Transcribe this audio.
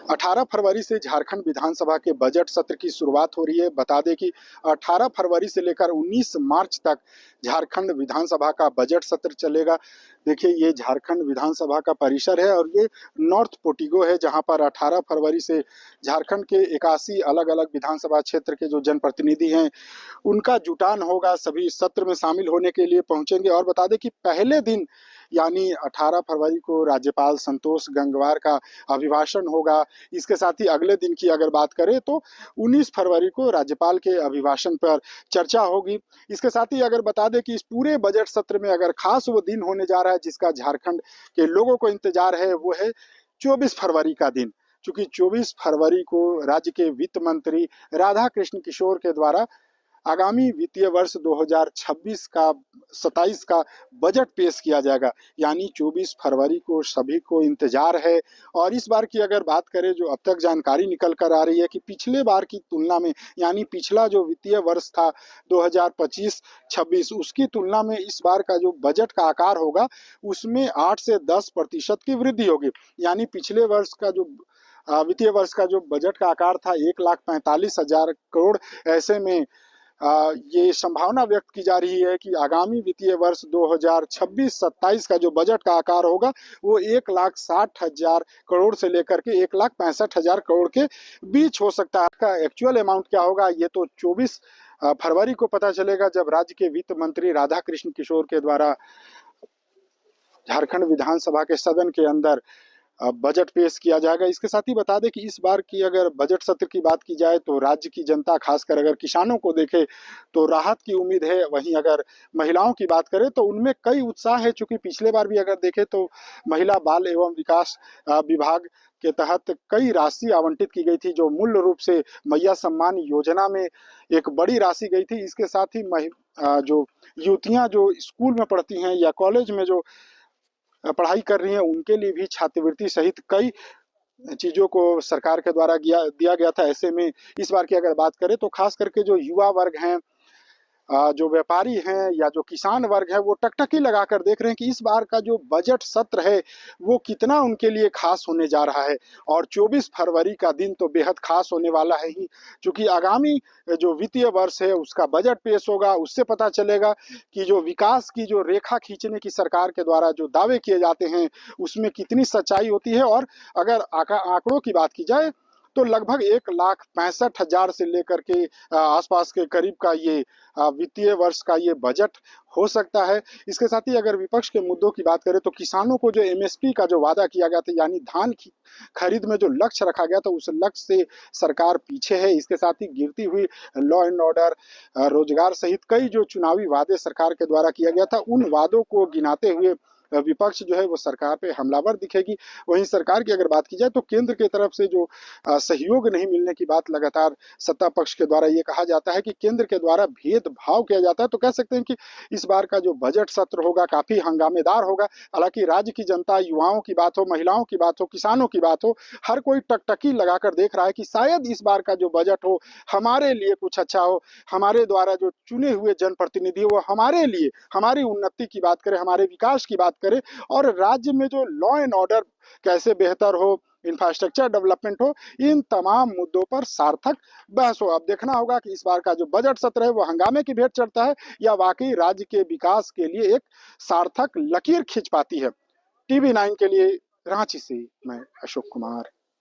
18 फरवरी से झारखंड विधानसभा के बजट सत्र की शुरुआत हो रही है। बता दें कि 18 फरवरी से लेकर 19 मार्च तक झारखंड विधानसभा का बजट सत्र चलेगा। देखिए, ये झारखंड विधानसभा का परिसर है और ये नॉर्थ पोर्टिको है, जहां पर 18 फरवरी से झारखंड के 81 अलग-अलग विधानसभा क्षेत्र के जो जनप्रतिनिधि हैं, उनका जुटान होगा। सभी सत्र में शामिल होने के लिए पहुंचेंगे। और बता दें कि पहले दिन यानी 18 फरवरी को राज्यपाल संतोष गंगवार का अभिभाषण होगा। इसके साथ ही अगले दिन की अगर बात करें तो 19 फरवरी को राज्यपाल के अभिभाषण पर चर्चा होगी। इसके साथ ही अगर बता दें कि इस पूरे बजट सत्र में अगर खास वो दिन होने जा रहा है जिसका झारखंड के लोगों को इंतजार है, वो है 24 फरवरी का दिन। चूंकि 24 फरवरी को राज्य के वित्त मंत्री राधा कृष्ण किशोर के द्वारा आगामी वित्तीय वर्ष 2026 का 27 का बजट पेश किया जाएगा। यानी 24 फरवरी को सभी को इंतजार है। और इस बार की अगर बात करें, जो अब तक जानकारी निकल कर आ रही है कि पिछले बार की तुलना में, यानी पिछला जो वित्तीय वर्ष था 2025-26, उसकी तुलना में इस बार का जो बजट का आकार होगा उसमें 8 से 10% की वृद्धि होगी। यानी पिछले वर्ष का जो वित्तीय वर्ष का जो बजट का आकार था 1,45,000 करोड़, ऐसे में ये संभावना व्यक्त की जा रही है कि आगामी वित्तीय वर्ष 2026-27 का जो बजट का आकार होगा वो 1,60,000 करोड़ से लेकर के 1,65,000 करोड़ के बीच हो सकता है। का एक्चुअल अमाउंट क्या होगा ये तो 24 फरवरी को पता चलेगा, जब राज्य के वित्त मंत्री राधा कृष्ण किशोर के द्वारा झारखंड विधानसभा के सदन के अंदर बजट पेश किया जाएगा। इसके साथ ही बता दें कि इस बार की अगर बजट सत्र की बात की जाए तो राज्य की जनता, खासकर अगर किसानों को देखे तो राहत की उम्मीद है। वहीं अगर महिलाओं की बात करें तो उनमें कई उत्साह है। चूंकि पिछले बार भी अगर देखें तो महिला बाल एवं विकास विभाग के तहत कई राशि आवंटित की गई थी, जो मूल रूप से मैया सम्मान योजना में एक बड़ी राशि गई थी। इसके साथ ही जो युवतियां जो स्कूल में पढ़ती हैं या कॉलेज में जो पढ़ाई कर रही हैं, उनके लिए भी छात्रवृत्ति सहित कई चीज़ों को सरकार के द्वारा दिया गया था। ऐसे में इस बार की अगर बात करें तो खास करके जो युवा वर्ग हैं, जो व्यापारी हैं या जो किसान वर्ग है, वो टकटकी लगाकर देख रहे हैं कि इस बार का जो बजट सत्र है वो कितना उनके लिए खास होने जा रहा है। और 24 फरवरी का दिन तो बेहद खास होने वाला है ही, क्योंकि आगामी जो वित्तीय वर्ष है उसका बजट पेश होगा। उससे पता चलेगा कि जो विकास की जो रेखा खींचने की सरकार के द्वारा जो दावे किए जाते हैं उसमें कितनी सच्चाई होती है। और अगर आंकड़ों की बात की जाए तो लगभग 1,65,000 से लेकर के आसपास के करीब का ये वित्तीय वर्ष का ये बजट हो सकता है। इसके साथ ही अगर विपक्ष के मुद्दों की बात करें तो किसानों को जो एमएसपी का जो वादा किया गया था, यानी धान की खरीद में जो लक्ष्य रखा गया था, उस लक्ष्य से सरकार पीछे है। इसके साथ ही गिरती हुई लॉ एंड ऑर्डर, रोजगार सहित कई जो चुनावी वादे सरकार के द्वारा किया गया था, उन वादों को गिनाते हुए विपक्ष जो है वो सरकार पे हमलावर दिखेगी। वहीं सरकार की अगर बात की जाए तो केंद्र की तरफ से जो सहयोग नहीं मिलने की बात लगातार सत्ता पक्ष के द्वारा ये कहा जाता है कि केंद्र के द्वारा भेदभाव किया जाता है। तो कह सकते हैं कि इस बार का जो बजट सत्र होगा काफी हंगामेदार होगा। हालांकि राज्य की जनता, युवाओं की बात हो, महिलाओं की बात हो, किसानों की बात हो, हर कोई टकटकी लगाकर देख रहा है कि शायद इस बार का जो बजट हो हमारे लिए कुछ अच्छा हो। हमारे द्वारा जो चुने हुए जनप्रतिनिधि वो हमारे लिए, हमारी उन्नति की बात करें, हमारे विकास की बात करें, और राज्य में जो लॉ एंड ऑर्डर कैसे बेहतर हो, इंफ्रास्ट्रक्चर डेवलपमेंट हो, इन तमाम मुद्दों पर सार्थक बहस हो। अब देखना होगा कि इस बार का जो बजट सत्र है वो हंगामे की भेंट चढ़ता है या वाकई राज्य के विकास के लिए एक सार्थक लकीर खींच पाती है। टीवी 9 के लिए रांची से मैं अशोक कुमार।